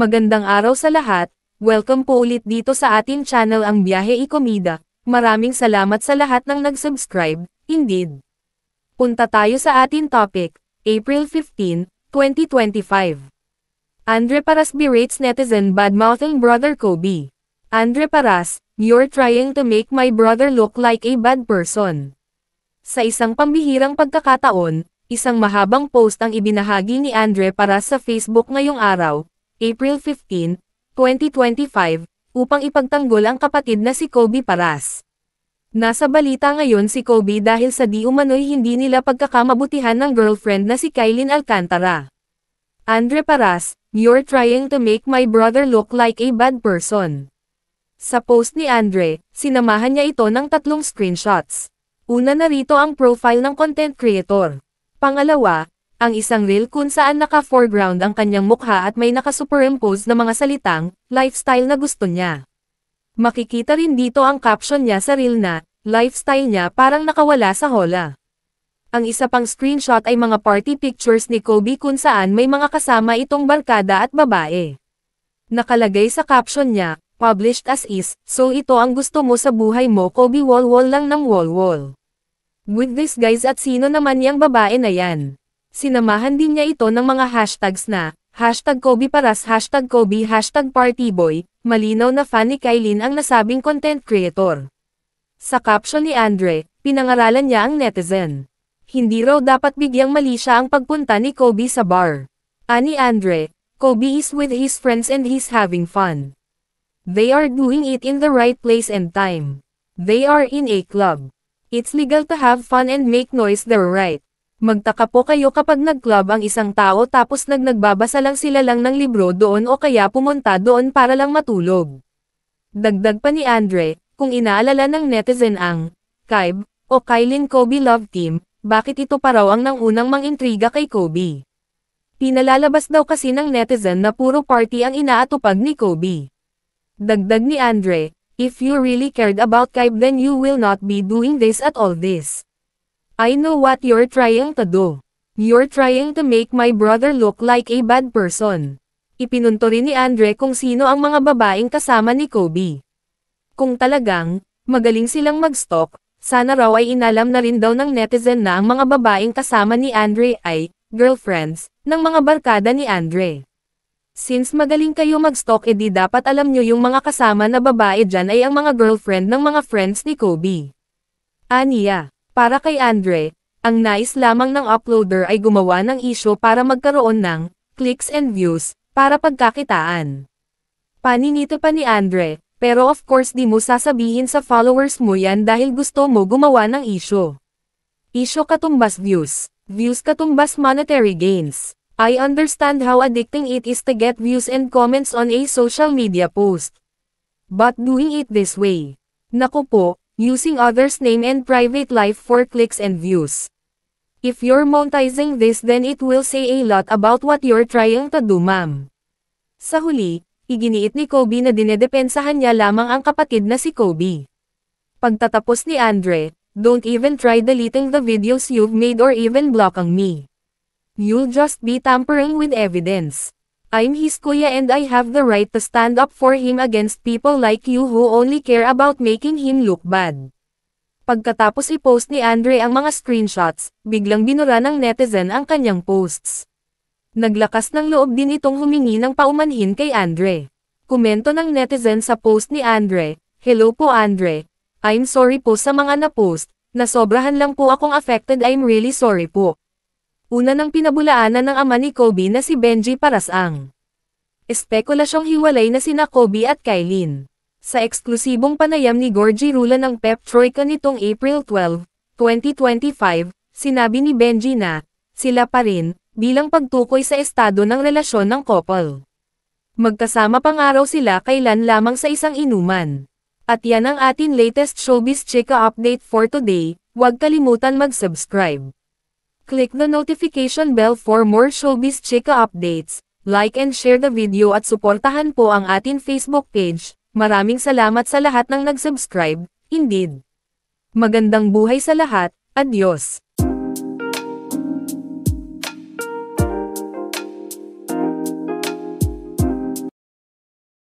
Magandang araw sa lahat, welcome po ulit dito sa ating channel ang Biyahe y Komida. Maraming salamat sa lahat ng nag-subscribe, indeed. Punta tayo sa ating topic, April 15, 2025. Andre Paras berates netizen bad-mouthing brother Kobe. Andre Paras, you're trying to make my brother look like a bad person. Sa isang pambihirang pagkakataon, isang mahabang post ang ibinahagi ni Andre Paras sa Facebook ngayong araw, April 15, 2025, upang ipagtanggol ang kapatid na si Kobe Paras. Nasa balita ngayon si Kobe dahil sa di umano'y hindi nila pagkakamabutihan ng girlfriend na si Kailin Alcantara. Andre Paras, you're trying to make my brother look like a bad person. Sa post ni Andre, sinamahan niya ito ng 3 screenshots. Una narito ang profile ng content creator. Pangalawa, ang isang reel kung saan naka-foreground ang kanyang mukha at may naka-superimpose na mga salitang, lifestyle na gusto niya. Makikita rin dito ang caption niya sa reel na, lifestyle niya parang nakawala sa hola. Ang isa pang screenshot ay mga party pictures ni Kobe kung saan may mga kasama itong barkada at babae. Nakalagay sa caption niya, published as is, so ito ang gusto mo sa buhay mo Kobe wall-wall lang ng wall-wall. With this guys at sino naman yang babae na yan? Sinamahan din niya ito ng mga hashtags na, hashtag Kobe Paras, hashtag Kobe, hashtag partyboy, malinaw na fan ni Kailin ang nasabing content creator. Sa caption ni Andre, pinangaralan niya ang netizen. Hindi raw dapat bigyang mali siya ang pagpunta ni Kobe sa bar. Ani Andre, Kobe is with his friends and he's having fun. They are doing it in the right place and time. They are in a club. It's legal to have fun and make noise there, right? Magtaka po kayo kapag nag-club ang isang tao tapos nagbabasa lang sila lang ng libro doon o kaya pumunta doon para lang matulog. Dagdag pa ni Andre, kung inaalala ng netizen ang Kaib o Kailin Kobe Love Team, bakit ito pa raw ang nangunang mangintriga kay Kobe? Pinalalabas daw kasi ng netizen na puro party ang inaatupag ni Kobe. Dagdag ni Andre, if you really cared about Kaib then you will not be doing this at all this. I know what you're trying to do. You're trying to make my brother look like a bad person. Ipinunto rin ni Andre kung sino ang mga babaeng kasama ni Kobe. Kung talagang, magaling silang mag-stalk, sana raw ay inalam na rin daw ng netizen na ang mga babaeng kasama ni Andre ay, girlfriends, ng mga barkada ni Andre. Since magaling kayo mag-stalk edi dapat alam nyo yung mga kasama na babae dyan ay ang mga girlfriend ng mga friends ni Kobe. Aniya. Para kay Andre, ang nais lamang ng uploader ay gumawa ng issue para magkaroon ng clicks and views, para pagkakitaan. Paninito pa ni Andre, pero of course di mo sasabihin sa followers mo yan dahil gusto mo gumawa ng issue. Issue katumbas views, views katumbas monetary gains. I understand how addicting it is to get views and comments on a social media post. But doing it this way, naku po, using others' name and private life for clicks and views. If you're monetizing this then it will say a lot about what you're trying to do ma'am. Sa huli, iginiit ni Kobe na dinedepensahan niya lamang ang kapatid na si Kobe. Pagtatapos ni Andre, don't even try deleting the videos you've made or even blocking me. You'll just be tampering with evidence. I'm his kuya and I have the right to stand up for him against people like you who only care about making him look bad. Pagkatapos i-post ni Andre ang mga screenshots, biglang binura ng netizen ang kanyang posts. Naglakas ng loob din itong humingi ng paumanhin kay Andre. Komento ng netizen sa post ni Andre, hello po Andre. I'm sorry po sa mga na-post, nasobrahan lang po akong affected I'm really sorry po. Una nang pinabulaanan ng ama ni Kobe na si Benji Paras ang espekulasyong hiwalay na sina Kobe at Kailin. Sa eksklusibong panayam ni Gorgie Rula ng Pep Troika nitong April 12, 2025, sinabi ni Benji na, sila pa rin, bilang pagtukoy sa estado ng relasyon ng couple. Magkasama pang araw sila kailan lamang sa isang inuman. At yan ang atin latest showbiz chika update for today, huwag kalimutan mag-subscribe. Click the notification bell for more showbiz chika updates, like and share the video at suportahan po ang atin Facebook page. Maraming salamat sa lahat ng nag-subscribe, indeed. Magandang buhay sa lahat, adios.